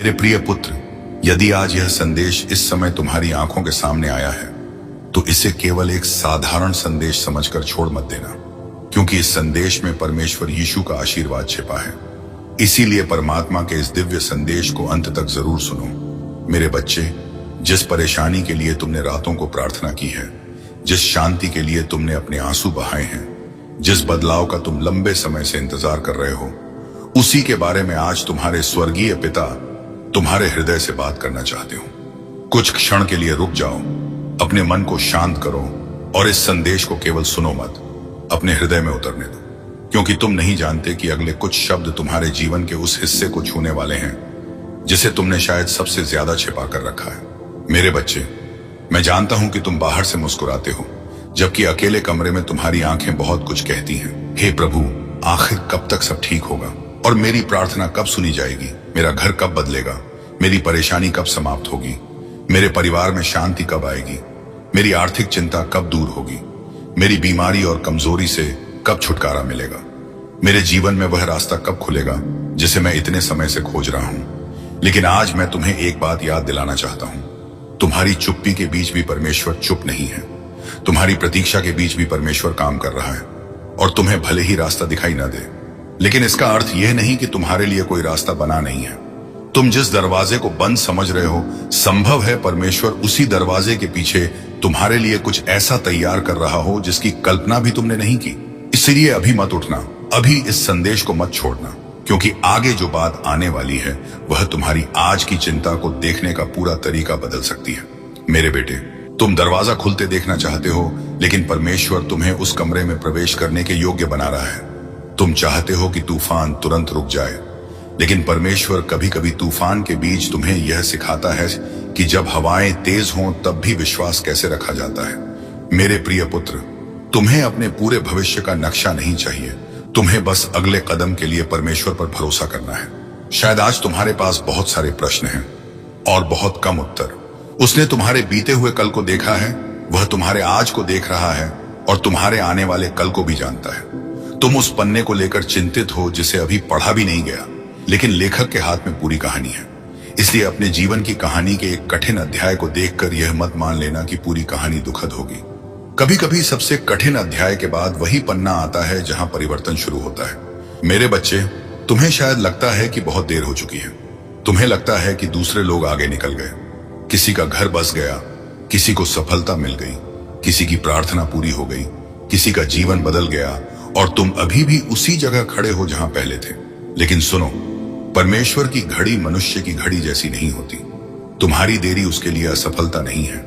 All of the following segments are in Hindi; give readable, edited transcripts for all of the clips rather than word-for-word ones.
मेरे प्रिय पुत्र, यदि आज यह संदेश इस समय तुम्हारी आंखों के सामने आया है तो इसे केवल एक साधारण संदेश समझकर छोड़ मत देना, क्योंकि इस संदेश में परमेश्वर यीशु का आशीर्वाद छिपा है। इसीलिए परमात्मा के इस दिव्य संदेश को अंत तक जरूर सुनो। मेरे बच्चे, जिस परेशानी के लिए तुमने रातों को प्रार्थना की है, जिस शांति के लिए तुमने अपने आंसू बहाए हैं, जिस बदलाव का तुम लंबे समय से इंतजार कर रहे हो, उसी के बारे में आज तुम्हारे स्वर्गीय पिता तुम्हारे हृदय से बात करना चाहते हो। कुछ क्षण के लिए रुक जाओ, अपने मन को शांत करो और इस संदेश को केवल सुनो मत, अपने हृदय में उतरने दो, क्योंकि तुम नहीं जानते कि अगले कुछ शब्द तुम्हारे जीवन के उस हिस्से को छूने वाले हैं जिसे तुमने शायद सबसे ज्यादा छिपा कर रखा है। मेरे बच्चे, मैं जानता हूं कि तुम बाहर से मुस्कुराते हो, जबकि अकेले कमरे में तुम्हारी आंखें बहुत कुछ कहती हैं। हे प्रभु, आखिर कब तक सब ठीक होगा? और मेरी प्रार्थना कब सुनी जाएगी? मेरा घर कब बदलेगा? मेरी परेशानी कब समाप्त होगी? मेरे परिवार में शांति कब आएगी? मेरी आर्थिक चिंता कब दूर होगी? मेरी बीमारी और कमजोरी से कब छुटकारा मिलेगा? मेरे जीवन में वह रास्ता कब खुलेगा जिसे मैं इतने समय से खोज रहा हूं? लेकिन आज मैं तुम्हें एक बात याद दिलाना चाहता हूं। तुम्हारी चुप्पी के बीच भी परमेश्वर चुप नहीं है। तुम्हारी प्रतीक्षा के बीच भी परमेश्वर काम कर रहा है, और तुम्हें भले ही रास्ता दिखाई ना दे, लेकिन इसका अर्थ यह नहीं कि तुम्हारे लिए कोई रास्ता बना नहीं है। तुम जिस दरवाजे को बंद समझ रहे हो, संभव है परमेश्वर उसी दरवाजे के पीछे तुम्हारे लिए कुछ ऐसा तैयार कर रहा हो जिसकी कल्पना भी तुमने नहीं की। इसलिए अभी मत उठना, अभी इस संदेश को मत छोड़ना, क्योंकि आगे जो बात आने वाली है वह तुम्हारी आज की चिंता को देखने का पूरा तरीका बदल सकती है। मेरे बेटे, तुम दरवाजा खुलते देखना चाहते हो, लेकिन परमेश्वर तुम्हें उस कमरे में प्रवेश करने के योग्य बना रहा है। तुम चाहते हो कि तूफान तुरंत रुक जाए, लेकिन परमेश्वर कभी कभी तूफान के बीच तुम्हें यह सिखाता है कि जब हवाएं तेज हों तब भी विश्वास कैसे रखा जाता है। मेरे प्रिय पुत्र, तुम्हें अपने पूरे भविष्य का नक्शा नहीं चाहिए, तुम्हें बस अगले कदम के लिए परमेश्वर पर भरोसा करना है। शायद आज तुम्हारे पास बहुत सारे प्रश्न हैं और बहुत कम उत्तर। उसने तुम्हारे बीते हुए कल को देखा है, वह तुम्हारे आज को देख रहा है और तुम्हारे आने वाले कल को भी जानता है। तुम उस पन्ने को लेकर चिंतित हो जिसे अभी पढ़ा भी नहीं गया, लेकिन लेखक के हाथ में पूरी कहानी है। इसलिए अपने जीवन की कहानी के एक कठिन अध्याय को देखकर यह मत मान लेना कि पूरी कहानी दुखद होगी। कभी कभी सबसे कठिन अध्याय के बाद वही पन्ना आता है जहां परिवर्तन शुरू होता है। मेरे बच्चे, तुम्हें शायद लगता है कि बहुत देर हो चुकी है। तुम्हें लगता है कि दूसरे लोग आगे निकल गए, किसी का घर बस गया, किसी को सफलता मिल गई, किसी की प्रार्थना पूरी हो गई, किसी का जीवन बदल गया, और तुम अभी भी उसी जगह खड़े हो जहां पहले थे। लेकिन सुनो, परमेश्वर की घड़ी मनुष्य की घड़ी जैसी नहीं होती। तुम्हारी देरी उसके लिए असफलता नहीं है।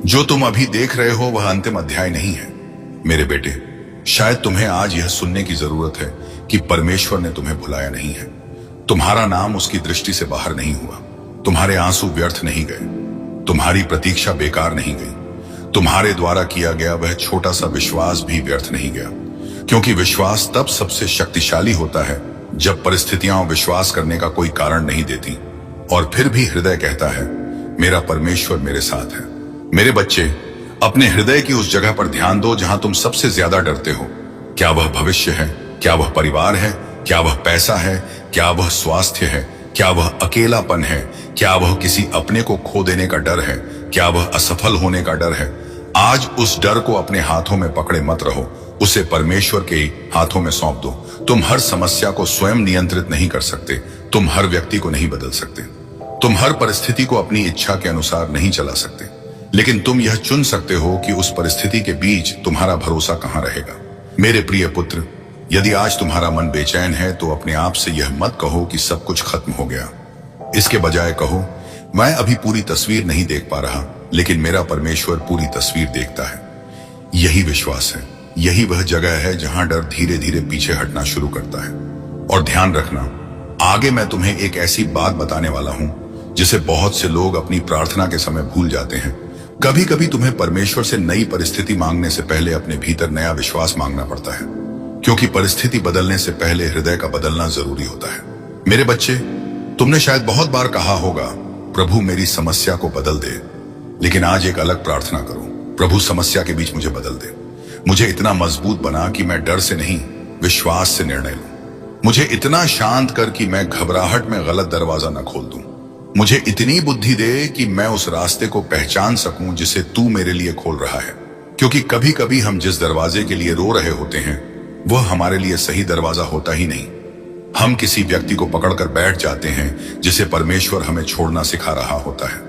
जो तुम अभी देख रहे हो वह अंतिम अध्याय नहीं है। मेरे बेटे, शायद तुम्हें आज यह सुनने की जरूरत है कि परमेश्वर ने तुम्हें भुलाया नहीं है। तुम्हारा नाम उसकी दृष्टि से बाहर नहीं हुआ, तुम्हारे आंसू व्यर्थ नहीं गए, तुम्हारी प्रतीक्षा बेकार नहीं गई, तुम्हारे द्वारा किया गया वह छोटा सा विश्वास भी व्यर्थ नहीं गया। क्योंकि विश्वास तब सबसे शक्तिशाली होता है जब परिस्थितियां विश्वास करने का कोई कारण नहीं देती, और फिर भी हृदय कहता है, मेरा परमेश्वर मेरे साथ है। मेरे बच्चे, अपने हृदय की उस जगह पर ध्यान दो जहां तुम सबसे ज्यादा डरते हो। क्या वह भविष्य है? क्या वह परिवार है? क्या वह पैसा है? क्या वह स्वास्थ्य है? क्या वह अकेलापन है? क्या वह किसी अपने को खो देने का डर है? क्या वह असफल होने का डर है? आज उस डर को अपने हाथों में पकड़े मत रहो, उसे परमेश्वर के हाथों में सौंप दो। तुम हर समस्या को स्वयं नियंत्रित नहीं कर सकते, तुम हर व्यक्ति को नहीं बदल सकते, तुम हर परिस्थिति को अपनी इच्छा के अनुसार नहीं चला सकते, लेकिन तुम यह चुन सकते हो कि उस परिस्थिति के बीच तुम्हारा भरोसा कहां रहेगा। मेरे प्रिय पुत्र, यदि आज तुम्हारा मन बेचैन है तो अपने आप से यह मत कहो कि सब कुछ खत्म हो गया। इसके बजाय कहो, मैं अभी पूरी तस्वीर नहीं देख पा रहा, लेकिन मेरा परमेश्वर पूरी तस्वीर देखता है। यही विश्वास है, यही वह जगह है जहां डर धीरे धीरे पीछे हटना शुरू करता है। और ध्यान रखना, आगे मैं तुम्हें एक ऐसी बात बताने वाला हूं जिसे बहुत से लोग अपनी प्रार्थना के समय भूल जाते हैं। कभी कभी तुम्हें परमेश्वर से नई परिस्थिति मांगने से पहले अपने भीतर नया विश्वास मांगना पड़ता है, क्योंकि परिस्थिति बदलने से पहले हृदय का बदलना जरूरी होता है। मेरे बच्चे, तुमने शायद बहुत बार कहा होगा, प्रभु मेरी समस्या को बदल दे, लेकिन आज एक अलग प्रार्थना करो, प्रभु समस्या के बीच मुझे बदल दे। मुझे इतना मजबूत बना कि मैं डर से नहीं, विश्वास से निर्णय लूं। मुझे इतना शांत कर कि मैं घबराहट में गलत दरवाजा न खोल दूं। मुझे इतनी बुद्धि दे कि मैं उस रास्ते को पहचान सकूं जिसे तू मेरे लिए खोल रहा है। क्योंकि कभी कभी हम जिस दरवाजे के लिए रो रहे होते हैं वह हमारे लिए सही दरवाजा होता ही नहीं। हम किसी व्यक्ति को पकड़कर बैठ जाते हैं जिसे परमेश्वर हमें छोड़ना सिखा रहा होता है।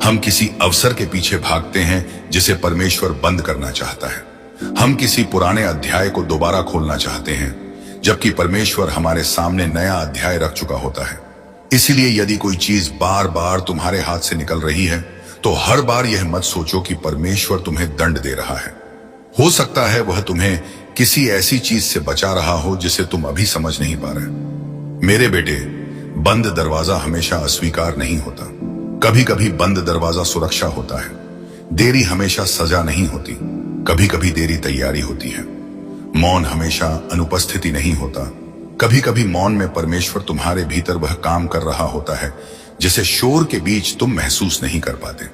हम किसी अवसर के पीछे भागते हैं जिसे परमेश्वर बंद करना चाहता है। हम किसी पुराने अध्याय को दोबारा खोलना चाहते हैं जबकि परमेश्वर हमारे सामने नया अध्याय रख चुका होता है। इसलिए यदि कोई चीज बार बार तुम्हारे हाथ से निकल रही है तो हर बार यह मत सोचो कि परमेश्वर तुम्हें दंड दे रहा है। हो सकता है वह तुम्हें किसी ऐसी चीज से बचा रहा हो जिसे तुम अभी समझ नहीं पा रहे। मेरे बेटे, बंद दरवाजा हमेशा अस्वीकार नहीं होता। कभी कभी बंद दरवाजा सुरक्षा होता है। देरी हमेशा सजा नहीं होती, कभी कभी देरी तैयारी होती है। मौन हमेशा अनुपस्थिति नहीं होता। कभी कभी मौन में परमेश्वर तुम्हारे भीतर वह काम कर रहा होता है जिसे शोर के बीच तुम महसूस नहीं कर पाते।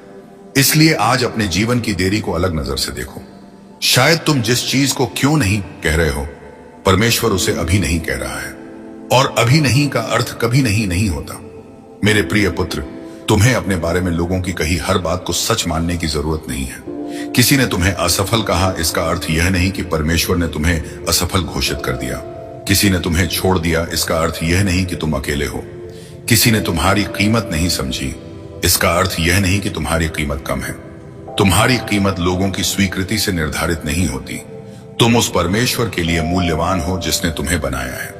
इसलिए आज अपने जीवन की देरी को अलग नजर से देखो। शायद तुम जिस चीज को क्यों नहीं कह रहे हो, परमेश्वर उसे अभी नहीं कह रहा है। और अभी नहीं का अर्थ कभी नहीं नहीं होता। मेरे प्रिय पुत्र, तुम्हें अपने बारे में लोगों की कही हर बात को सच मानने की जरूरत नहीं है। किसी ने तुम्हें असफल कहा, इसका अर्थ यह नहीं कि परमेश्वर ने तुम्हें असफल घोषित कर दिया। किसी ने तुम्हें छोड़ दिया, इसका अर्थ यह नहीं कि तुम अकेले हो। किसी ने तुम्हारी कीमत नहीं समझी, इसका अर्थ यह नहीं कि तुम्हारी कीमत कम है। तुम्हारी कीमत लोगों की स्वीकृति से निर्धारित नहीं होती। तुम उस परमेश्वर के लिए मूल्यवान हो जिसने तुम्हें बनाया है।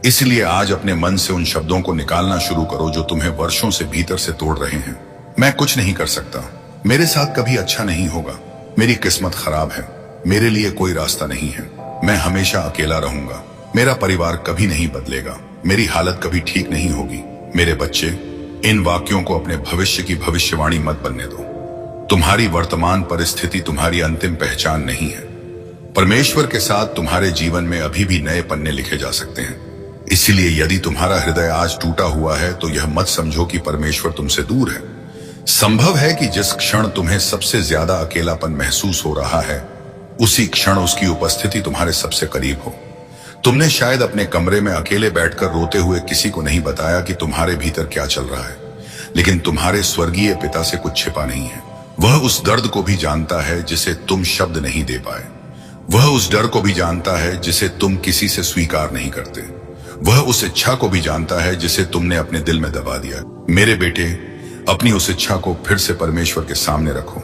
इसलिए आज अपने मन से उन शब्दों को निकालना शुरू करो जो तुम्हें वर्षों से भीतर से तोड़ रहे हैं। मैं कुछ नहीं कर सकता, मेरे साथ कभी अच्छा नहीं होगा, मेरी किस्मत खराब है, मेरे लिए कोई रास्ता नहीं है, मैं हमेशा अकेला रहूंगा, मेरा परिवार कभी नहीं बदलेगा, मेरी हालत कभी ठीक नहीं होगी। मेरे बच्चे, इन वाक्यों को अपने भविष्य की भविष्यवाणी मत बनने दो। तुम्हारी वर्तमान परिस्थिति तुम्हारी अंतिम पहचान नहीं है। परमेश्वर के साथ तुम्हारे जीवन में अभी भी नए पन्ने लिखे जा सकते हैं। इसलिए यदि तुम्हारा हृदय आज टूटा हुआ है तो यह मत समझो कि परमेश्वर तुमसे दूर है। संभव है कि जिस क्षण तुम्हें सबसे ज्यादा अकेलापन महसूस हो रहा है उसी क्षण उसकी उपस्थिति तुम्हारे सबसे करीब हो। तुमने शायद अपने कमरे में अकेले बैठकर रोते हुए किसी को नहीं बताया कि तुम्हारे भीतर क्या चल रहा है, लेकिन तुम्हारे स्वर्गीय पिता से कुछ छिपा नहीं है। वह उस दर्द को भी जानता है जिसे तुम शब्द नहीं दे पाए। वह उस डर को भी जानता है जिसे तुम किसी से स्वीकार नहीं करते। वह उस इच्छा को भी जानता है जिसे तुमने अपने दिल में दबा दिया। मेरे बेटे, अपनी उस इच्छा को फिर से परमेश्वर के सामने रखो,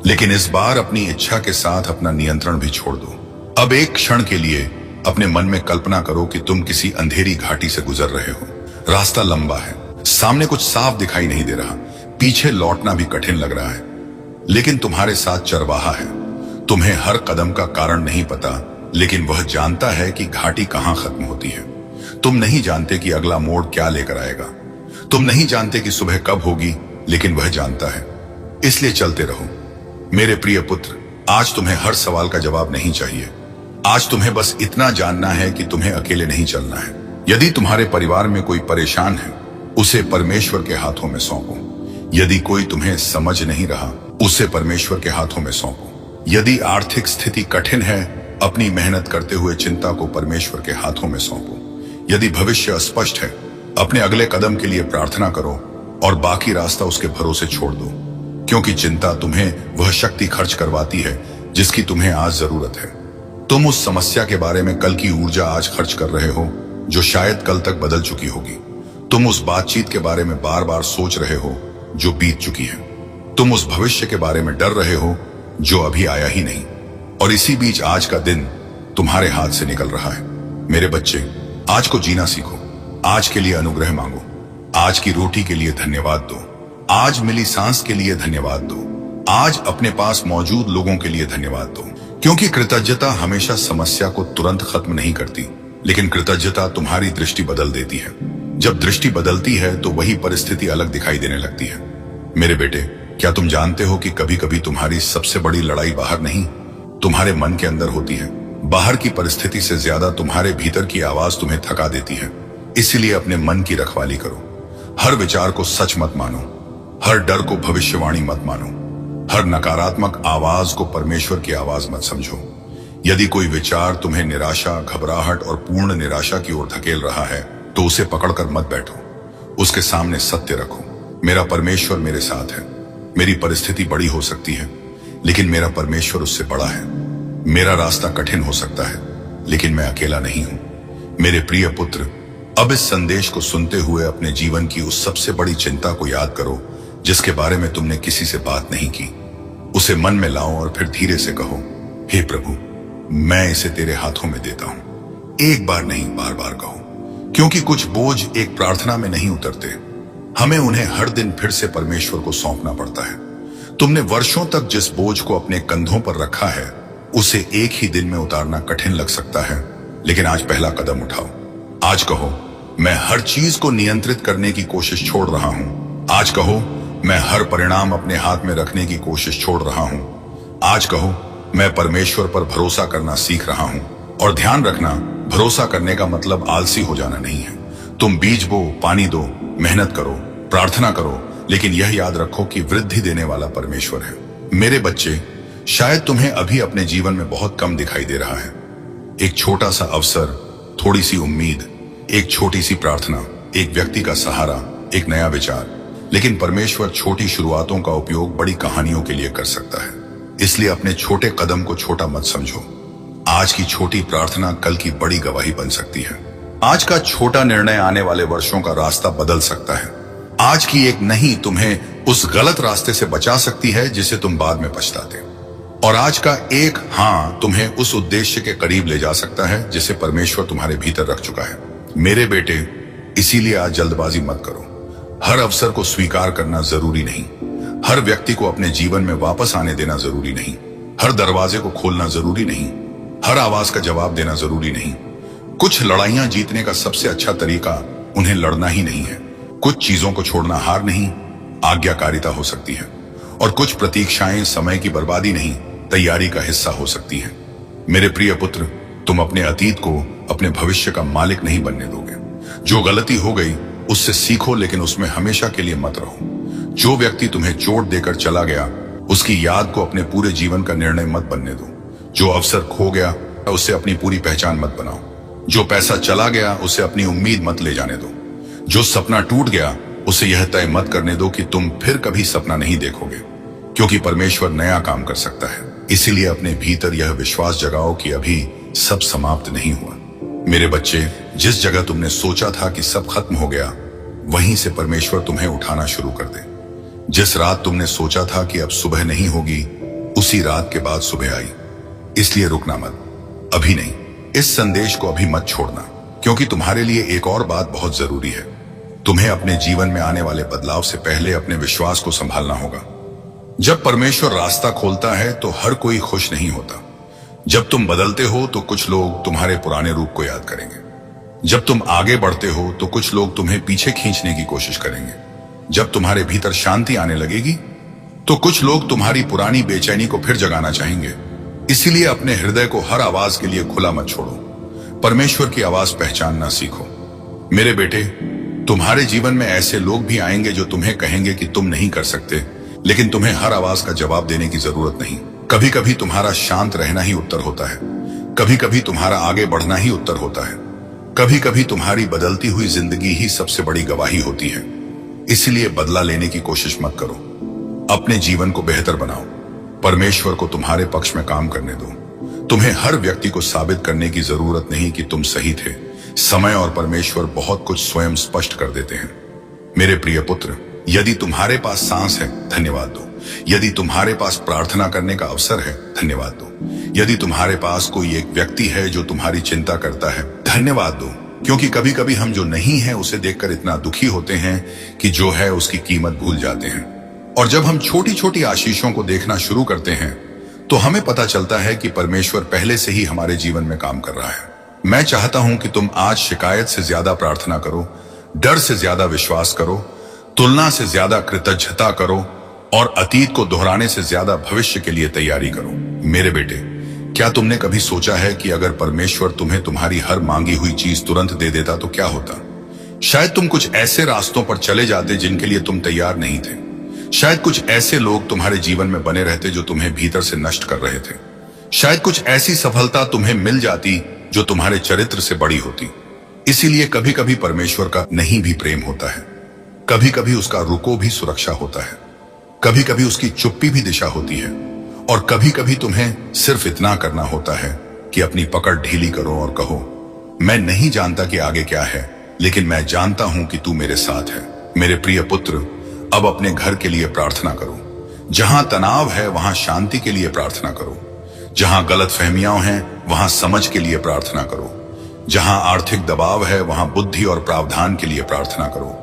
लेकिन इस बार अपनी इच्छा के साथ अपना नियंत्रण भी छोड़ दो। अब एक क्षण के लिए अपने मन में कल्पना करो कि तुम किसी अंधेरी घाटी से गुजर रहे हो। रास्ता लंबा है, सामने कुछ साफ दिखाई नहीं दे रहा, पीछे लौटना भी कठिन लग रहा है, लेकिन तुम्हारे साथ चरवाहा है। तुम्हें हर कदम का कारण नहीं पता, लेकिन वह जानता है कि घाटी कहां खत्म होती है। तुम नहीं जानते कि अगला मोड़ क्या लेकर आएगा। तुम नहीं जानते कि सुबह कब होगी, लेकिन वह जानता है। इसलिए चलते रहो। मेरे प्रिय पुत्र, आज तुम्हें हर सवाल का जवाब नहीं चाहिए। आज तुम्हें बस इतना जानना है कि तुम्हें अकेले नहीं चलना है। यदि तुम्हारे परिवार में कोई परेशान है, उसे परमेश्वर के हाथों में सौंपो। यदि कोई तुम्हें समझ नहीं रहा, उसे परमेश्वर के हाथों में सौंपो। यदि आर्थिक स्थिति कठिन है, अपनी मेहनत करते हुए चिंता को परमेश्वर के हाथों में सौंपो। यदि भविष्य अस्पष्ट है, अपने अगले कदम के लिए प्रार्थना करो और बाकी रास्ता उसके भरोसे छोड़ दो, क्योंकि चिंता तुम्हें वह शक्ति खर्च करवाती है जिसकी तुम्हें आज जरूरत है। तुम उस समस्या के बारे में कल की ऊर्जा आज खर्च कर रहे हो जो शायद कल तक बदल चुकी होगी। तुम उस बातचीत के बारे में बार बार सोच रहे हो जो बीत चुकी है। तुम उस भविष्य के बारे में डर रहे हो जो अभी आया ही नहीं। और इसी बीच आज का दिन तुम्हारे हाथ से निकल रहा है। मेरे बच्चे, आज को जीना सीखो। आज के लिए अनुग्रह मांगो। आज की रोटी के लिए धन्यवाद दो। आज मिली सांस के लिए धन्यवाद दो। आज अपने पास मौजूद लोगों के लिए धन्यवाद दो, क्योंकि कृतज्ञता हमेशा समस्या को तुरंत खत्म नहीं करती, लेकिन कृतज्ञता तुम्हारी दृष्टि बदल देती है। जब दृष्टि बदलती है तो वही परिस्थिति अलग दिखाई देने लगती है। मेरे बेटे, क्या तुम जानते हो कि कभी कभी तुम्हारी सबसे बड़ी लड़ाई बाहर नहीं, तुम्हारे मन के अंदर होती है। बाहर की परिस्थिति से ज्यादा तुम्हारे भीतर की आवाज तुम्हें थका देती है। इसलिए अपने मन की रखवाली करो। हर विचार को सच मत मानो, हर डर को भविष्यवाणी मत मानो, हर नकारात्मक आवाज को परमेश्वर की आवाज मत समझो। यदि कोई विचार तुम्हें निराशा, घबराहट और पूर्ण निराशा की ओर धकेल रहा है तो उसे पकड़कर मत बैठो। उसके सामने सत्य रखो। मेरा परमेश्वर मेरे साथ है। मेरी परिस्थिति बड़ी हो सकती है, लेकिन मेरा परमेश्वर उससे बड़ा है। मेरा रास्ता कठिन हो सकता है, लेकिन मैं अकेला नहीं हूं। मेरे प्रिय पुत्र, अब इस संदेश को सुनते हुए अपने जीवन की उस सबसे बड़ी चिंता को याद करो जिसके बारे में तुमने किसी से बात नहीं की। उसे मन में लाओ और फिर धीरे से कहो, हे प्रभु, मैं इसे तेरे हाथों में देता हूं। एक बार नहीं, बार बार कहो, क्योंकि कुछ बोझ एक प्रार्थना में नहीं उतरते। हमें उन्हें हर दिन फिर से परमेश्वर को सौंपना पड़ता है। तुमने वर्षों तक जिस बोझ को अपने कंधों पर रखा है, उसे एक ही दिन में उतारना कठिन लग सकता है, लेकिन आज पहला कदम उठाओ। आज कहो, मैं हर चीज को नियंत्रित करने की कोशिश छोड़ रहा हूं। आज कहो, मैं हर परिणाम अपने हाथ में रखने की कोशिश छोड़ रहा हूं। आज कहो, मैं परमेश्वर पर भरोसा करना सीख रहा हूं। और ध्यान रखना, भरोसा करने का मतलब आलसी हो जाना नहीं है। तुम बीज बो, पानी दो, मेहनत करो, प्रार्थना करो, लेकिन यह याद रखो कि वृद्धि देने वाला परमेश्वर है। मेरे बच्चे, शायद तुम्हें अभी अपने जीवन में बहुत कम दिखाई दे रहा है। एक छोटा सा अवसर, थोड़ी सी उम्मीद, एक छोटी सी प्रार्थना, एक व्यक्ति का सहारा, एक नया विचार। लेकिन परमेश्वर छोटी शुरुआतों का उपयोग बड़ी कहानियों के लिए कर सकता है। इसलिए अपने छोटे कदम को छोटा मत समझो। आज की छोटी प्रार्थना कल की बड़ी गवाही बन सकती है। आज का छोटा निर्णय आने वाले वर्षों का रास्ता बदल सकता है। आज की एक नहीं तुम्हें उस गलत रास्ते से बचा सकती है जिसे तुम बाद में पछताते। और आज का एक हाँ तुम्हें उस उद्देश्य के करीब ले जा सकता है जिसे परमेश्वर तुम्हारे भीतर रख चुका है। मेरे बेटे, इसीलिए आज जल्दबाजी मत करो। हर अवसर को स्वीकार करना जरूरी नहीं। हर व्यक्ति को अपने जीवन में वापस आने देना जरूरी नहीं। हर दरवाजे को खोलना जरूरी नहीं। हर आवाज का जवाब देना जरूरी नहीं। कुछ लड़ाइयां जीतने का सबसे अच्छा तरीका उन्हें लड़ना ही नहीं है। कुछ चीजों को छोड़ना हार नहीं, आज्ञाकारिता हो सकती है। और कुछ प्रतीक्षाएं समय की बर्बादी नहीं, तैयारी का हिस्सा हो सकती हैं। मेरे प्रिय पुत्र, तुम अपने अतीत को अपने भविष्य का मालिक नहीं बनने दोगे। जो गलती हो गई उससे सीखो, लेकिन उसमें हमेशा के लिए मत रहो। जो व्यक्ति तुम्हें चोट देकर चला गया, उसकी याद को अपने पूरे जीवन का निर्णय मत बनने दो। जो अवसर खो गया, उससे अपनी पूरी पहचान मत बनाओ। जो पैसा चला गया, उसे अपनी उम्मीद मत ले जाने दो। जो सपना टूट गया, उसे यह तय मत करने दो कि तुम फिर कभी सपना नहीं देखोगे, क्योंकि परमेश्वर नया काम कर सकता है। इसीलिए अपने भीतर यह विश्वास जगाओ कि अभी सब समाप्त नहीं हुआ। मेरे बच्चे, जिस जगह तुमने सोचा था कि सब खत्म हो गया, वहीं से परमेश्वर तुम्हें उठाना शुरू कर दे। जिस रात तुमने सोचा था कि अब सुबह नहीं होगी, उसी रात के बाद सुबह आई। इसलिए रुकना मत, अभी नहीं। इस संदेश को अभी मत छोड़ना, क्योंकि तुम्हारे लिए एक और बात बहुत जरूरी है। तुम्हें अपने जीवन में आने वाले बदलाव से पहले अपने विश्वास को संभालना होगा। जब परमेश्वर रास्ता खोलता है तो हर कोई खुश नहीं होता। जब तुम बदलते हो तो कुछ लोग तुम्हारे पुराने रूप को याद करेंगे। जब तुम आगे बढ़ते हो तो कुछ लोग तुम्हें पीछे खींचने की कोशिश करेंगे। जब तुम्हारे भीतर शांति आने लगेगी तो कुछ लोग तुम्हारी पुरानी बेचैनी को फिर जगाना चाहेंगे। इसीलिए अपने हृदय को हर आवाज के लिए खुला मत छोड़ो। परमेश्वर की आवाज पहचानना सीखो। मेरे बेटे, तुम्हारे जीवन में ऐसे लोग भी आएंगे जो तुम्हें कहेंगे कि तुम नहीं कर सकते, लेकिन तुम्हें हर आवाज का जवाब देने की जरूरत नहीं। कभी कभी तुम्हारा शांत रहना ही उत्तर होता है। कभी कभी तुम्हारा आगे बढ़ना ही उत्तर होता है। कभी कभी तुम्हारी बदलती हुई जिंदगी ही सबसे बड़ी गवाही होती है। इसलिए बदला लेने की कोशिश मत करो। अपने जीवन को बेहतर बनाओ। परमेश्वर को तुम्हारे पक्ष में काम करने दो। तुम्हें हर व्यक्ति को साबित करने की जरूरत नहीं कि तुम सही थे। समय और परमेश्वर बहुत कुछ स्वयं स्पष्ट कर देते हैं। मेरे प्रिय पुत्र, यदि तुम्हारे पास सांस है, धन्यवाद दो। यदि तुम्हारे पास प्रार्थना करने का अवसर है, धन्यवाद दो। यदि तुम्हारे पास कोई एक व्यक्ति है जो तुम्हारी चिंता करता है, धन्यवाद दो। क्योंकि कभी कभी हम जो नहीं है उसे देखकर इतना दुखी होते हैं कि जो है उसकी कीमत भूल जाते हैं। और जब हम छोटी छोटी आशीषों को देखना शुरू करते हैं तो हमें पता चलता है कि परमेश्वर पहले से ही हमारे जीवन में काम कर रहा है। मैं चाहता हूं कि तुम आज शिकायत से ज्यादा प्रार्थना करो, डर से ज्यादा विश्वास करो, तुलना से ज्यादा कृतज्ञता करो और अतीत को दोहराने से ज्यादा भविष्य के लिए तैयारी करो। मेरे बेटे, क्या तुमने कभी सोचा है कि अगर परमेश्वर तुम्हें तुम्हारी हर मांगी हुई चीज तुरंत दे देता तो क्या होता? शायद तुम कुछ ऐसे रास्तों पर चले जाते जिनके लिए तुम तैयार नहीं थे। शायद कुछ ऐसे लोग तुम्हारे जीवन में बने रहते जो तुम्हें भीतर से नष्ट कर रहे थे। शायद कुछ ऐसी सफलता तुम्हें मिल जाती जो तुम्हारे चरित्र से बड़ी होती। इसीलिए कभी कभी परमेश्वर का नहीं भी प्रेम होता है। कभी कभी उसका रुको भी सुरक्षा होता है, कभी कभी उसकी चुप्पी भी दिशा होती है, और कभी कभी तुम्हें सिर्फ इतना करना होता है कि अपनी पकड़ ढीली करो और कहो, मैं नहीं जानता कि आगे क्या है, लेकिन मैं जानता हूं कि तू मेरे साथ है। मेरे प्रिय पुत्र, अब अपने घर के लिए प्रार्थना करो। जहां तनाव है वहां शांति के लिए प्रार्थना करो। जहां गलतफहमियां हैं वहां समझ के लिए प्रार्थना करो। जहां आर्थिक दबाव है वहां बुद्धि और प्रावधान के लिए प्रार्थना करो।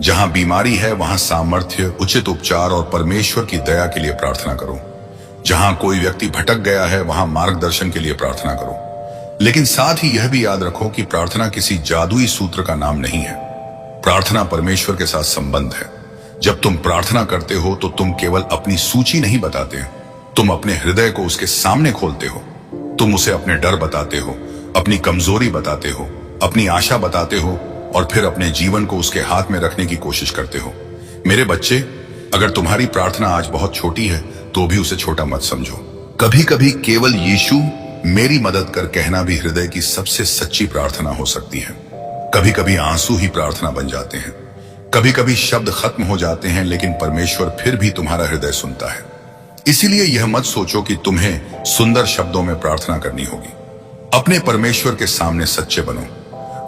जहां बीमारी है वहां सामर्थ्य, उचित उपचार और परमेश्वर की दया के लिए प्रार्थना करो। जहां कोई व्यक्ति भटक गया है वहां मार्गदर्शन के लिए प्रार्थना करो। लेकिन साथ ही यह भी याद रखो कि प्रार्थना किसी जादुई सूत्र का नाम नहीं है। प्रार्थना परमेश्वर के साथ संबंध है। जब तुम प्रार्थना करते हो तो तुम केवल अपनी सूची नहीं बताते, तुम अपने हृदय को उसके सामने खोलते हो। तुम उसे अपने डर बताते हो, अपनी कमजोरी बताते हो, अपनी आशा बताते हो और फिर अपने जीवन को उसके हाथ में रखने की कोशिश करते हो। मेरे बच्चे, अगर तुम्हारी प्रार्थना आज बहुत छोटी है तो भी उसे छोटा मत समझो। कभी कभी केवल यीशु मेरी मदद कर कहना भी हृदय की सबसे सच्ची प्रार्थना हो सकती है। कभी कभी आंसू ही प्रार्थना बन जाते हैं। कभी कभी शब्द खत्म हो जाते हैं, लेकिन परमेश्वर फिर भी तुम्हारा हृदय सुनता है। इसीलिए यह मत सोचो कि तुम्हें सुंदर शब्दों में प्रार्थना करनी होगी। अपने परमेश्वर के सामने सच्चे बनो।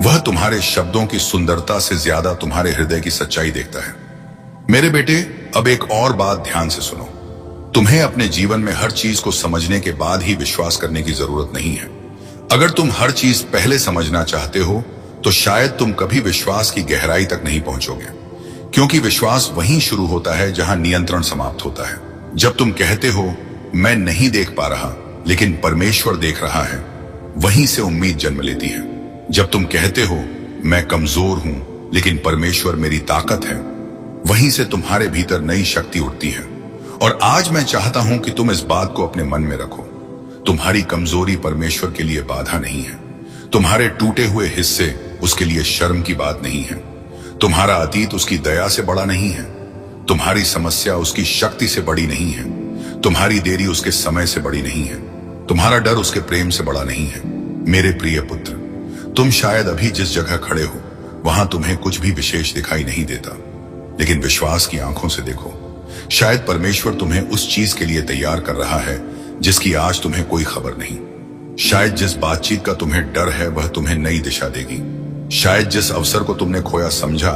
वह तुम्हारे शब्दों की सुंदरता से ज्यादा तुम्हारे हृदय की सच्चाई देखता है। मेरे बेटे, अब एक और बात ध्यान से सुनो। तुम्हें अपने जीवन में हर चीज को समझने के बाद ही विश्वास करने की जरूरत नहीं है। अगर तुम हर चीज पहले समझना चाहते हो तो शायद तुम कभी विश्वास की गहराई तक नहीं पहुंचोगे, क्योंकि विश्वास वहीं शुरू होता है जहां नियंत्रण समाप्त होता है। जब तुम कहते हो मैं नहीं देख पा रहा लेकिन परमेश्वर देख रहा है, वहीं से उम्मीद जन्म लेती है। जब तुम कहते हो मैं कमजोर हूं लेकिन परमेश्वर मेरी ताकत है, वहीं से तुम्हारे भीतर नई शक्ति उठती है। और आज मैं चाहता हूं कि तुम इस बात को अपने मन में रखो। तुम्हारी कमजोरी परमेश्वर के लिए बाधा नहीं है। तुम्हारे टूटे हुए हिस्से उसके लिए शर्म की बात नहीं है। तुम्हारा अतीत उसकी दया से बड़ा नहीं है। तुम्हारी समस्या उसकी शक्ति से बड़ी नहीं है। तुम्हारी देरी उसके समय से बड़ी नहीं है। तुम्हारा डर उसके प्रेम से बड़ा नहीं है। मेरे प्रिय पुत्र, तुम शायद अभी जिस जगह खड़े हो वहां तुम्हें कुछ भी विशेष दिखाई नहीं देता, लेकिन विश्वास की आंखों से देखो। शायद परमेश्वर तुम्हें उस चीज के लिए तैयार कर रहा है जिसकी आज तुम्हें कोई खबर नहीं। शायद जिस बातचीत का तुम्हें डर है वह तुम्हें नई दिशा देगी। शायद जिस अवसर को तुमने खोया समझा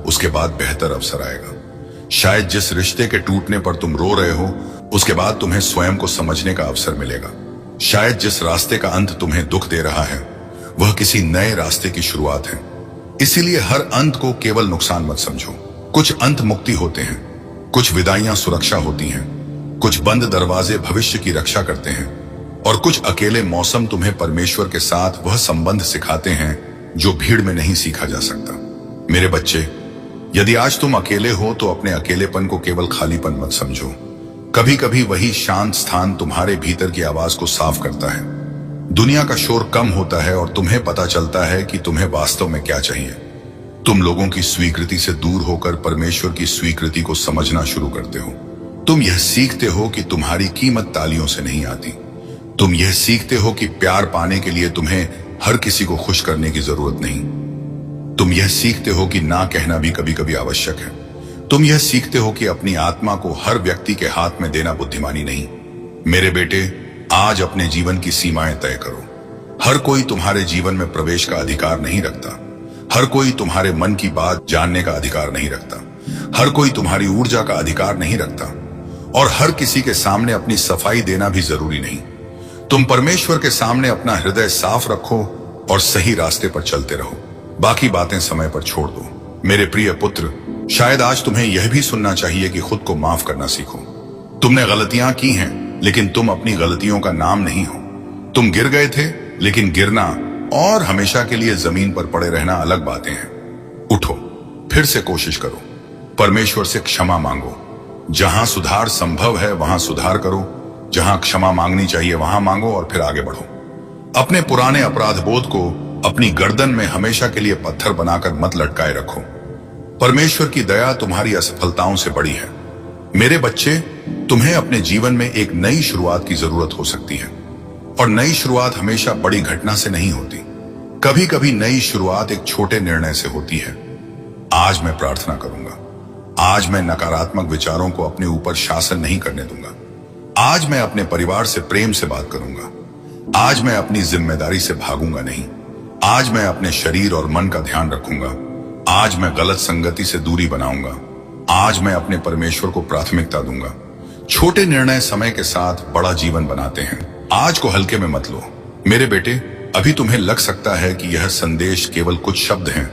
उसके बाद बेहतर अवसर आएगा। शायद जिस रिश्ते के टूटने पर तुम रो रहे हो उसके बाद तुम्हें स्वयं को समझने का अवसर मिलेगा। शायद जिस रास्ते का अंत तुम्हें दुख दे रहा है वह किसी नए रास्ते की शुरुआत है। इसीलिए हर अंत को केवल नुकसान मत समझो। कुछ अंत मुक्ति होते हैं, कुछ विदाइयां सुरक्षा होती हैं, कुछ बंद दरवाजे भविष्य की रक्षा करते हैं, और कुछ अकेले मौसम तुम्हें परमेश्वर के साथ वह संबंध सिखाते हैं जो भीड़ में नहीं सीखा जा सकता। मेरे बच्चे, यदि आज तुम अकेले हो तो अपने अकेलेपन को केवल खालीपन मत समझो। कभी कभी वही शांत स्थान तुम्हारे भीतर की आवाज को साफ करता है। दुनिया का शोर कम होता है और तुम्हें पता चलता है कि तुम्हें वास्तव में क्या चाहिए। तुम लोगों की स्वीकृति से दूर होकर परमेश्वर की स्वीकृति को समझना शुरू करते हो। तुम यह सीखते हो कि तुम्हारी कीमत तालियों से नहीं आती। तुम यह सीखते हो कि प्यार पाने के लिए तुम्हें हर किसी को खुश करने की जरूरत नहीं। तुम यह सीखते हो कि ना कहना भी कभी कभी आवश्यक है। तुम यह सीखते हो कि अपनी आत्मा को हर व्यक्ति के हाथ में देना बुद्धिमानी नहीं। मेरे बेटे, आज अपने जीवन की सीमाएं तय करो। हर कोई तुम्हारे जीवन में प्रवेश का अधिकार नहीं रखता। हर कोई तुम्हारे मन की बात जानने का अधिकार नहीं रखता। हर कोई तुम्हारी ऊर्जा का अधिकार नहीं रखता, और हर किसी के सामने अपनी सफाई देना भी जरूरी नहीं। तुम परमेश्वर के सामने अपना हृदय साफ रखो और सही रास्ते पर चलते रहो। बाकी बातें समय पर छोड़ दो। मेरे प्रिय पुत्र, शायद आज तुम्हें यह भी सुनना चाहिए कि खुद को माफ करना सीखो। तुमने गलतियां की हैं, लेकिन तुम अपनी गलतियों का नाम नहीं हो। तुम गिर गए थे, लेकिन गिरना और हमेशा के लिए जमीन पर पड़े रहना अलग बातें हैं। उठो, फिर से कोशिश करो, परमेश्वर से क्षमा मांगो। जहां सुधार संभव है वहां सुधार करो, जहां क्षमा मांगनी चाहिए वहां मांगो और फिर आगे बढ़ो। अपने पुराने अपराध बोध को अपनी गर्दन में हमेशा के लिए पत्थर बनाकर मत लटकाए रखो। परमेश्वर की दया तुम्हारी असफलताओं से बड़ी है। मेरे बच्चे, तुम्हें अपने जीवन में एक नई शुरुआत की जरूरत हो सकती है, और नई शुरुआत हमेशा बड़ी घटना से नहीं होती। कभी कभी नई शुरुआत एक छोटे निर्णय से होती है। आज मैं प्रार्थना करूंगा आज मैं नकारात्मक विचारों को अपने ऊपर शासन नहीं करने दूंगा। आज मैं अपने परिवार से प्रेम से बात करूंगा। आज मैं अपनी जिम्मेदारी से भागूंगा नहीं। आज मैं अपने शरीर और मन का ध्यान रखूंगा। आज मैं गलत संगति से दूरी बनाऊंगा। आज मैं अपने परमेश्वर को प्राथमिकता दूंगा। छोटे निर्णय समय के साथ बड़ा जीवन बनाते हैं। आज को हल्के में मत लो। मेरे बेटे, अभी तुम्हें लग सकता है कि यह संदेश केवल कुछ शब्द हैं,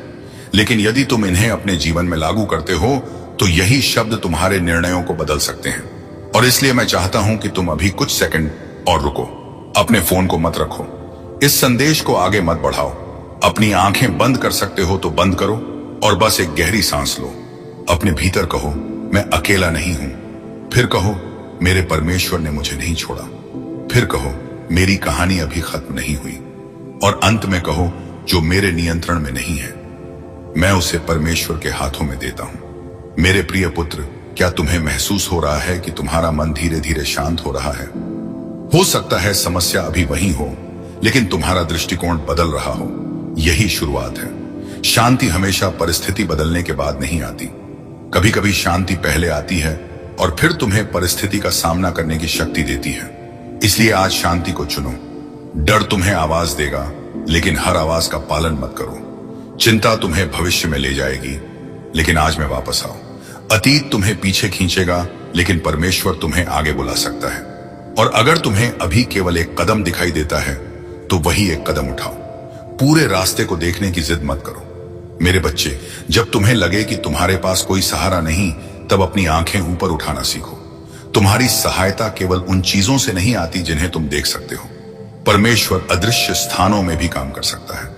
लेकिन यदि तुम इन्हें अपने जीवन में लागू करते हो तो यही शब्द तुम्हारे निर्णयों को बदल सकते हैं। और इसलिए मैं चाहता हूं कि तुम अभी कुछ सेकंड और रुको। अपने फोन को मत रखो। इस संदेश को आगे मत बढ़ाओ। अपनी आंखें बंद कर सकते हो तो बंद करो और बस एक गहरी सांस लो। अपने भीतर कहो, मैं अकेला नहीं हूं। फिर कहो, मेरे परमेश्वर ने मुझे नहीं छोड़ा। फिर कहो, मेरी कहानी अभी खत्म नहीं हुई। और अंत में कहो, जो मेरे नियंत्रण में नहीं है, मैं उसे परमेश्वर के हाथों में देता हूं। मेरे प्रिय पुत्र, क्या तुम्हें महसूस हो रहा है कि तुम्हारा मन धीरे धीरे शांत हो रहा है? हो सकता है समस्या अभी वही हो, लेकिन तुम्हारा दृष्टिकोण बदल रहा हो। यही शुरुआत है। शांति हमेशा परिस्थिति बदलने के बाद नहीं आती। कभी कभी शांति पहले आती है और फिर तुम्हें परिस्थिति का सामना करने की शक्ति देती है। इसलिए आज शांति को चुनो। डर तुम्हें आवाज देगा, लेकिन हर आवाज का पालन मत करो। चिंता तुम्हें भविष्य में ले जाएगी, लेकिन आज में वापस आओ। अतीत तुम्हें पीछे खींचेगा, लेकिन परमेश्वर तुम्हें आगे बुला सकता है। और अगर तुम्हें अभी केवल एक कदम दिखाई देता है तो वही एक कदम उठाओ। पूरे रास्ते को देखने की जिद मत करो। मेरे बच्चे, जब तुम्हें लगे कि तुम्हारे पास कोई सहारा नहीं, तब अपनी आंखें ऊपर उठाना सीखो। तुम्हारी सहायता केवल उन चीजों से नहीं आती जिन्हें तुम देख सकते हो। परमेश्वर अदृश्य स्थानों में भी काम कर सकता है।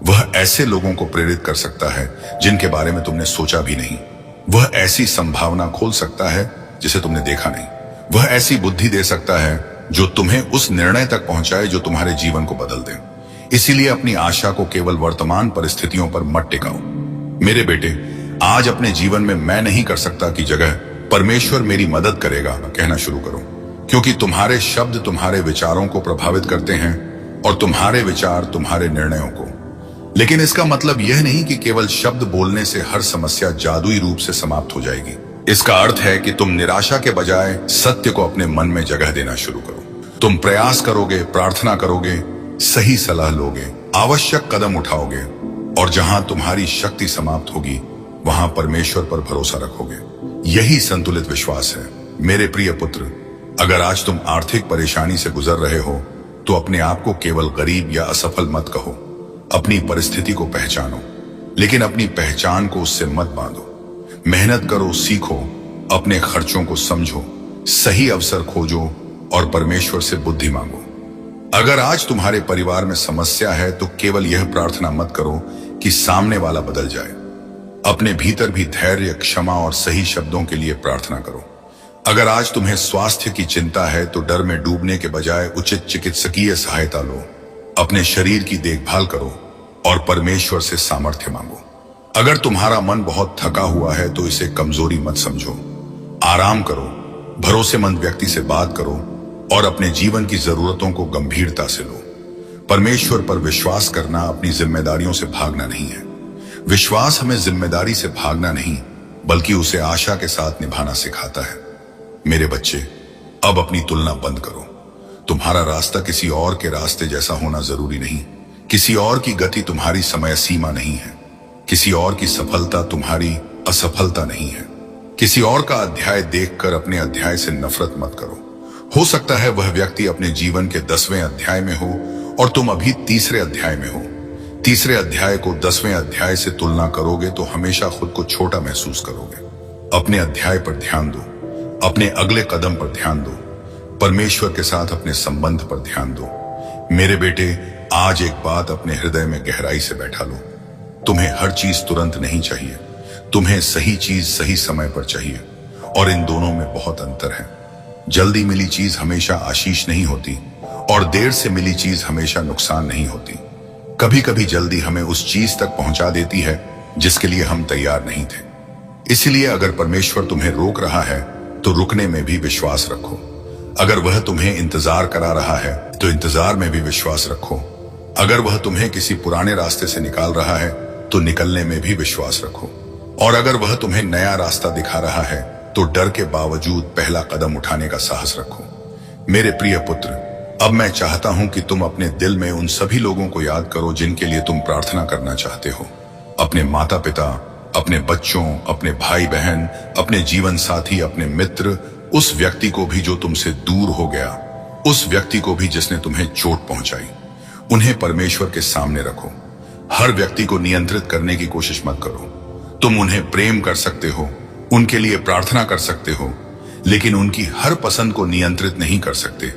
वह ऐसे लोगों को प्रेरित कर सकता है जिनके बारे में तुमने सोचा भी नहीं। वह ऐसी संभावना खोल सकता है जिसे तुमने देखा नहीं। वह ऐसी बुद्धि दे सकता है जो तुम्हें उस निर्णय तक पहुंचाए जो तुम्हारे जीवन को बदल दे। इसीलिए अपनी आशा को केवल वर्तमान परिस्थितियों पर मत टिकाओ। मेरे बेटे, आज अपने जीवन में मैं नहीं कर सकता की जगह परमेश्वर मेरी मदद करेगा कहना शुरू करो, क्योंकि तुम्हारे शब्द तुम्हारे विचारों को प्रभावित करते हैं और तुम्हारे विचार तुम्हारे निर्णयों को। लेकिन इसका मतलब यह नहीं कि केवल शब्द बोलने से हर समस्या जादुई रूप से समाप्त हो जाएगी। इसका अर्थ है कि तुम निराशा के बजाय सत्य को अपने मन में जगह देना शुरू करो। तुम प्रयास करोगे, प्रार्थना करोगे, सही सलाह लोगे, आवश्यक कदम उठाओगे, और जहां तुम्हारी शक्ति समाप्त होगी वहां परमेश्वर पर भरोसा रखोगे। यही संतुलित विश्वास है। मेरे प्रिय पुत्र, अगर आज तुम आर्थिक परेशानी से गुजर रहे हो तो अपने आप को केवल गरीब या असफल मत कहो। अपनी परिस्थिति को पहचानो, लेकिन अपनी पहचान को उससे मत बांधो। मेहनत करो, सीखो, अपने खर्चों को समझो, सही अवसर खोजो और परमेश्वर से बुद्धि मांगो। अगर आज तुम्हारे परिवार में समस्या है तो केवल यह प्रार्थना मत करो कि सामने वाला बदल जाए। अपने भीतर भी धैर्य, क्षमा और सही शब्दों के लिए प्रार्थना करो। अगर आज तुम्हें स्वास्थ्य की चिंता है तो डर में डूबने के बजाय उचित चिकित्सकीय सहायता लो। अपने शरीर की देखभाल करो और परमेश्वर से सामर्थ्य मांगो। अगर तुम्हारा मन बहुत थका हुआ है तो इसे कमजोरी मत समझो। आराम करो, भरोसेमंद व्यक्ति से बात करो और अपने जीवन की जरूरतों को गंभीरता से लो। परमेश्वर पर विश्वास करना अपनी जिम्मेदारियों से भागना नहीं है। विश्वास हमें जिम्मेदारी से भागना नहीं, बल्कि उसे आशा के साथ निभाना सिखाता है। मेरे बच्चे, अब अपनी तुलना बंद करो। तुम्हारा रास्ता किसी और के रास्ते जैसा होना जरूरी नहीं। किसी और की गति तुम्हारी समय सीमा नहीं है। किसी और की सफलता तुम्हारी असफलता नहीं है। किसी और का अध्याय देखकर अपने अध्याय से नफरत मत करो। हो सकता है वह व्यक्ति अपने जीवन के 10वें अध्याय में हो और तुम अभी 3रे अध्याय में हो। 3रे अध्याय को 10वें अध्याय से तुलना करोगे तो हमेशा खुद को छोटा महसूस करोगे। अपने अध्याय पर ध्यान दो, अपने अगले कदम पर ध्यान दो, परमेश्वर के साथ अपने संबंध पर ध्यान दो। मेरे बेटे, आज एक बात अपने हृदय में गहराई से बैठा लो। तुम्हें हर चीज तुरंत नहीं चाहिए। तुम्हें सही चीज सही समय पर चाहिए, और इन दोनों में बहुत अंतर है। जल्दी मिली चीज हमेशा आशीष नहीं होती और देर से मिली चीज हमेशा नुकसान नहीं होती। कभी कभी जल्दी हमें उस चीज तक पहुंचा देती है जिसके लिए हम तैयार नहीं थे। इसलिए अगर परमेश्वर तुम्हें रोक रहा है तो रुकने में भी विश्वास रखो। अगर वह तुम्हें इंतजार करा रहा है तो इंतजार में भी विश्वास रखो। अगर वह तुम्हें किसी पुराने रास्ते से निकाल रहा है तो निकलने में भी विश्वास रखो। और अगर वह तुम्हें नया रास्ता दिखा रहा है तो डर के बावजूद पहला कदम उठाने का साहस रखो। मेरे प्रिय पुत्र, अब मैं चाहता हूं कि तुम अपने दिल में उन सभी लोगों को याद करो जिनके लिए तुम प्रार्थना करना चाहते हो। अपने माता पिता, अपने बच्चों, अपने भाई बहन, अपने जीवन साथी, अपने मित्र, उस व्यक्ति को भी जो तुमसे दूर हो गया, उस व्यक्ति को भी जिसने तुम्हें चोट पहुंचाई। उन्हें परमेश्वर के सामने रखो। हर व्यक्ति को नियंत्रित करने की कोशिश मत करो। तुम उन्हें प्रेम कर सकते हो, उनके लिए प्रार्थना कर सकते हो, लेकिन उनकी हर पसंद को नियंत्रित नहीं कर सकते।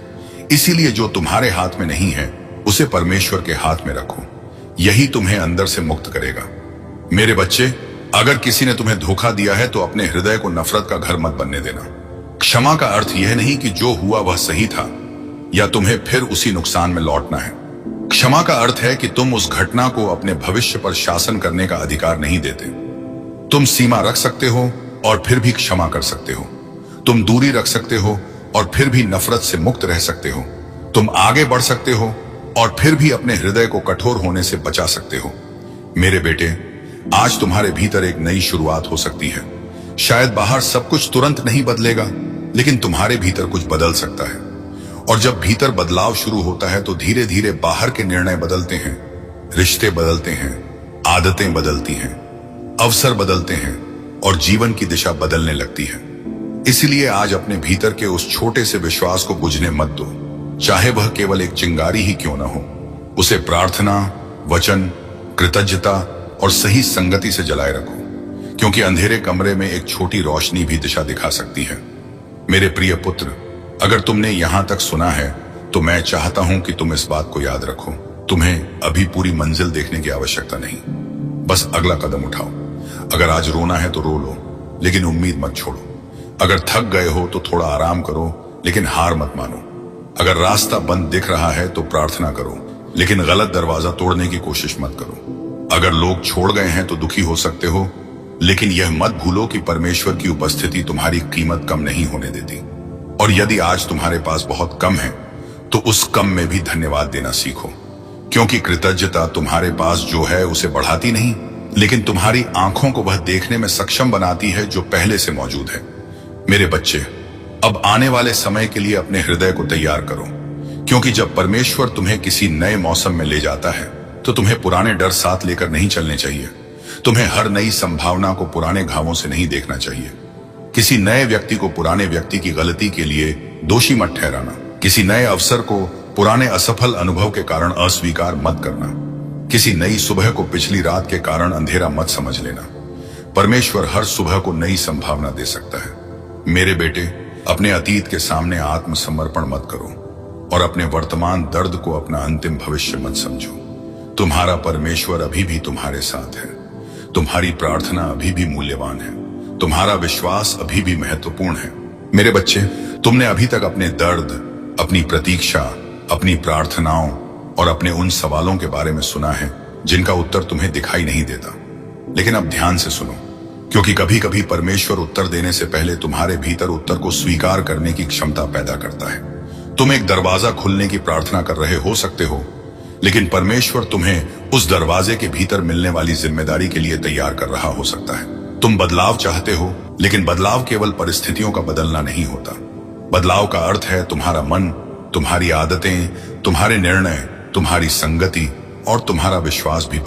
इसीलिए जो तुम्हारे हाथ में नहीं है उसे परमेश्वर के हाथ में रखो। यही तुम्हें अंदर से मुक्त करेगा। मेरे बच्चे, अगर किसी ने तुम्हें धोखा दिया है तो अपने हृदय को नफरत का घर मत बनने देना। क्षमा का अर्थ यह नहीं कि जो हुआ वह सही था या तुम्हें फिर उसी नुकसान में लौटना है। क्षमा का अर्थ है कि तुम उस घटना को अपने भविष्य पर शासन करने का अधिकार नहीं देते। तुम सीमा रख सकते हो और फिर भी क्षमा कर सकते हो। तुम दूरी रख सकते हो और फिर भी नफरत से मुक्त रह सकते हो। तुम आगे बढ़ सकते हो और फिर भी अपने हृदय को कठोर होने से बचा सकते हो। मेरे बेटे, आज तुम्हारे भीतर एक नई शुरुआत हो सकती है। शायद बाहर सब कुछ तुरंत नहीं बदलेगा, लेकिन तुम्हारे भीतर कुछ बदल सकता है। और जब भीतर बदलाव शुरू होता है तो धीरे धीरे बाहर के निर्णय बदलते हैं, रिश्ते बदलते हैं, आदतें बदलती हैं, अवसर बदलते हैं और जीवन की दिशा बदलने लगती है। इसलिए आज अपने भीतर के उस छोटे से विश्वास को बुझने मत दो, चाहे वह केवल एक चिंगारी ही क्यों न हो। उसे प्रार्थना, वचन, कृतज्ञता और सही संगति से जलाए रखो, क्योंकि अंधेरे कमरे में एक छोटी रोशनी भी दिशा दिखा सकती है। मेरे प्रिय पुत्र, अगर तुमने यहां तक सुना है तो मैं चाहता हूं कि तुम इस बात को याद रखो। तुम्हें अभी पूरी मंजिल देखने की आवश्यकता नहीं, बस अगला कदम उठाओ। अगर आज रोना है तो रो लो, लेकिन उम्मीद मत छोड़ो। अगर थक गए हो तो थोड़ा आराम करो, लेकिन हार मत मानो। अगर रास्ता बंद दिख रहा है तो प्रार्थना करो, लेकिन गलत दरवाजा तोड़ने की कोशिश मत करो। अगर लोग छोड़ गए हैं तो दुखी हो सकते हो, लेकिन यह मत भूलो कि परमेश्वर की उपस्थिति तुम्हारी कीमत कम नहीं होने देती। और यदि आज तुम्हारे पास बहुत कम है तो उस कम में भी धन्यवाद देना सीखो, क्योंकि कृतज्ञता तुम्हारे पास जो है उसे बढ़ाती नहीं, लेकिन तुम्हारी आंखों को वह देखने में सक्षम बनाती है जो पहले से मौजूद है। मेरे बच्चे, अब आने वाले समय के लिए अपने हृदय को तैयार करो, क्योंकि जब परमेश्वर तुम्हें किसी नए मौसम में ले जाता है तो तुम्हें पुराने डर साथ लेकर नहीं चलने चाहिए। तुम्हें हर नई संभावना को पुराने घावों से नहीं देखना चाहिए। किसी नए व्यक्ति को पुराने व्यक्ति की गलती के लिए दोषी मत ठहराना। किसी नए अवसर को पुराने असफल अनुभव के कारण अस्वीकार मत करना। किसी नई सुबह को पिछली रात के कारण अंधेरा मत समझ लेना। परमेश्वर हर सुबह को नई संभावना दे सकता है। मेरे बेटे, अपने अतीत के सामने आत्मसमर्पण मत करो और अपने वर्तमान दर्द को अपना अंतिम भविष्य मत समझो। तुम्हारा परमेश्वर अभी भी तुम्हारे साथ है। तुम्हारी प्रार्थना अभी भी मूल्यवान है। तुम्हारा विश्वास अभी भी महत्वपूर्ण है। मेरे बच्चे, तुमने अभी तक अपने दर्द, अपनी प्रतीक्षा, अपनी प्रार्थनाओं और अपने उन सवालों के बारे में सुना है जिनका उत्तर तुम्हें दिखाई नहीं देता। लेकिन अब ध्यान से सुनो, क्योंकि कभी कभी परमेश्वर उत्तर देने से पहले तुम्हारे भीतर उत्तर को स्वीकार करने की क्षमता पैदा करता है। तुम एक दरवाजा खुलने की प्रार्थना कर रहे हो सकते हो, लेकिन परमेश्वर तुम्हें उस दरवाजे के भीतर मिलने वाली जिम्मेदारी के लिए तैयार कर रहा हो सकता है। तुम बदलाव चाहते हो, लेकिन बदलाव केवल परिस्थितियों का बदलना नहीं होता। बदलाव का अर्थ है तुम्हारा मन, तुम्हारी आदतें, तुम्हारे निर्णय, तुम्हारी संगति और तुम्हारा विश्वास भी